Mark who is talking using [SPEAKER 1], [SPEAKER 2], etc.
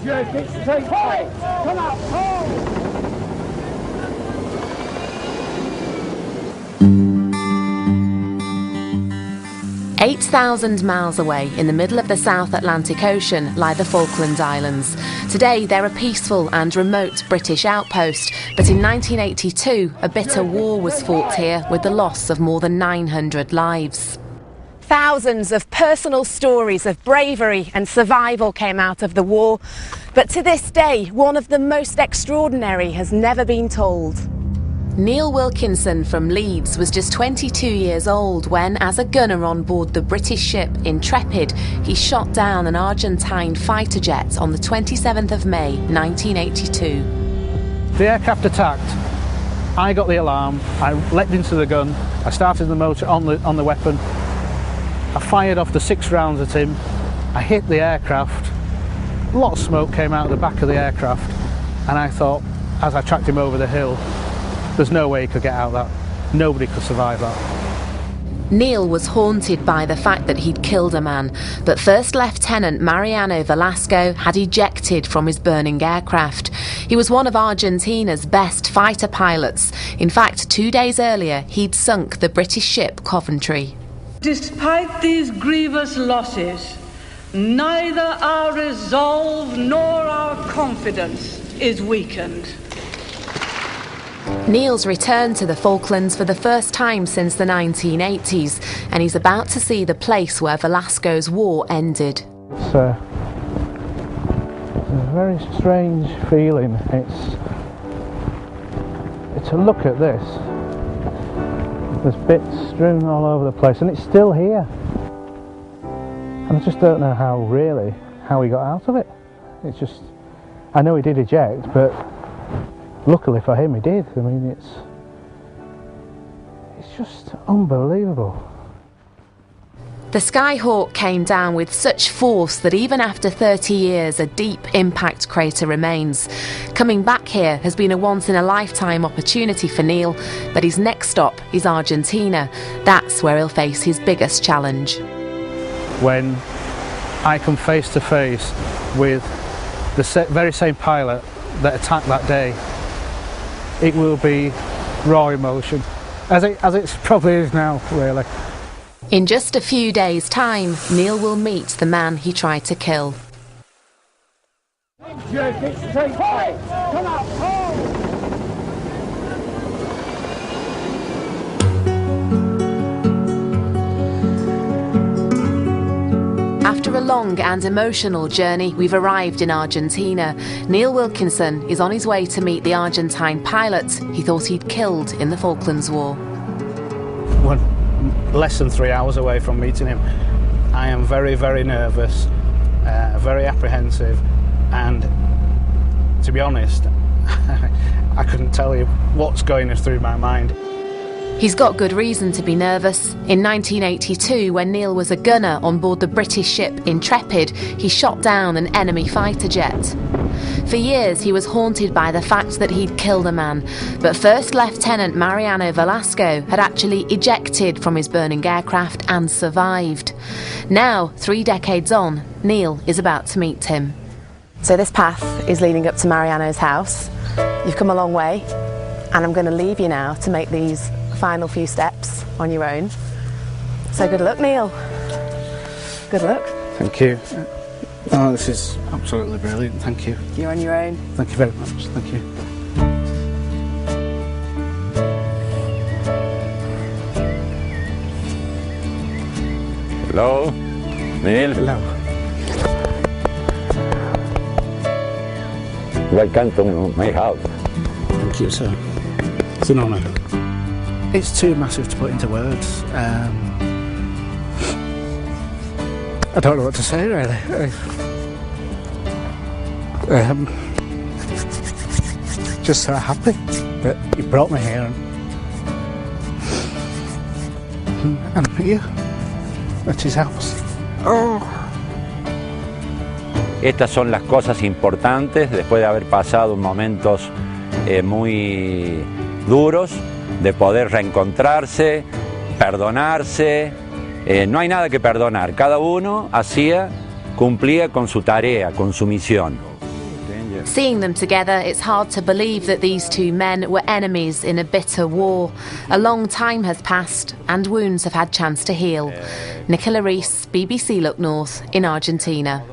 [SPEAKER 1] Jerk it straight. Pull it! Come on, pull!
[SPEAKER 2] 8,000 miles away in the middle of the South Atlantic Ocean lie the Falkland Islands. Today they're a peaceful and remote British outpost, but in 1982 a bitter war was fought here with the loss of more than 900 lives. Thousands of personal stories of bravery and survival came out of the war, but to this day one of the most extraordinary has never been told. Neil Wilkinson from Leeds was just 22 years old when, as a gunner on board the British ship Intrepid, he shot down an Argentine fighter jet on the 27th of May 1982.
[SPEAKER 3] The aircraft attacked. I got the alarm, I leapt into the gun, I started the motor on the weapon, I fired off the 6 rounds at him, I hit the aircraft, a lot of smoke came out of the back of the aircraft, and I thought, as I tracked him over the hill, there's no way he could get out of that. Nobody could survive that.
[SPEAKER 2] Neil was haunted by the fact that he'd killed a man, but First Lieutenant Mariano Velasco had ejected from his burning aircraft. He was one of Argentina's best fighter pilots. In fact, 2 days earlier, he'd sunk the British ship Coventry.
[SPEAKER 4] Despite these grievous losses, neither our resolve nor our confidence is weakened.
[SPEAKER 2] Neil's returned to the Falklands for the first time since the 1980s, and he's about to see the place where Velasco's war ended.
[SPEAKER 3] It's a very strange feeling. It's a look at this. There's bits strewn all over the place, and it's still here. And I just don't know how he got out of it. It's just, I know he did eject, but luckily for him, he did. I mean, it's just unbelievable.
[SPEAKER 2] The Skyhawk came down with such force that even after 30 years, a deep impact crater remains. Coming back here has been a once-in-a-lifetime opportunity for Neil, but his next stop is Argentina. That's where he'll face his biggest challenge.
[SPEAKER 3] When I come face to face with the very same pilot that attacked that day, it will be raw emotion, as it probably is now, really.
[SPEAKER 2] In just a few days' time, Neil will meet the man he tried to kill.
[SPEAKER 1] Jerk it straight. Pull it! Come on, pull!
[SPEAKER 2] After a long and emotional journey, we've arrived in Argentina. Neil Wilkinson is on his way to meet the Argentine pilot he thought he'd killed in the Falklands War.
[SPEAKER 3] We're less than 3 hours away from meeting him. I am very, very nervous, very apprehensive, and to be honest, I couldn't tell you what's going through my mind.
[SPEAKER 2] He's got good reason to be nervous. In 1982, when Neil was a gunner on board the British ship Intrepid, he shot down an enemy fighter jet. For years, he was haunted by the fact that he'd killed a man, but First Lieutenant Mariano Velasco had actually ejected from his burning aircraft and survived. Now, 3 decades on, Neil is about to meet him. So this path is leading up to Mariano's house. You've come a long way, and I'm going to leave you now to make these final few steps on your own. So good luck, Neil. Good luck.
[SPEAKER 3] Thank you. Oh, this is absolutely brilliant. Thank you.
[SPEAKER 2] You're on your own.
[SPEAKER 3] Thank you very much. Thank you.
[SPEAKER 5] Hello, Neil.
[SPEAKER 3] Hello.
[SPEAKER 5] Welcome to my house.
[SPEAKER 3] Thank you, sir. It's an honour. It's too massive to put into words. I don't know what to say, really. Just so happy that you brought me here, and I'm here at his house. Oh.
[SPEAKER 5] Estas son las cosas importantes después de haber pasado momentos muy duros, de poder reencontrarse, perdonarse. No hay nada que perdonar, cada uno cumplía con su tarea, con su misión.
[SPEAKER 2] Seeing them together, it's hard to believe that these two men were enemies in a bitter war. A long time has passed and wounds have had chance to heal. Nicola Rees, BBC Look North in Argentina.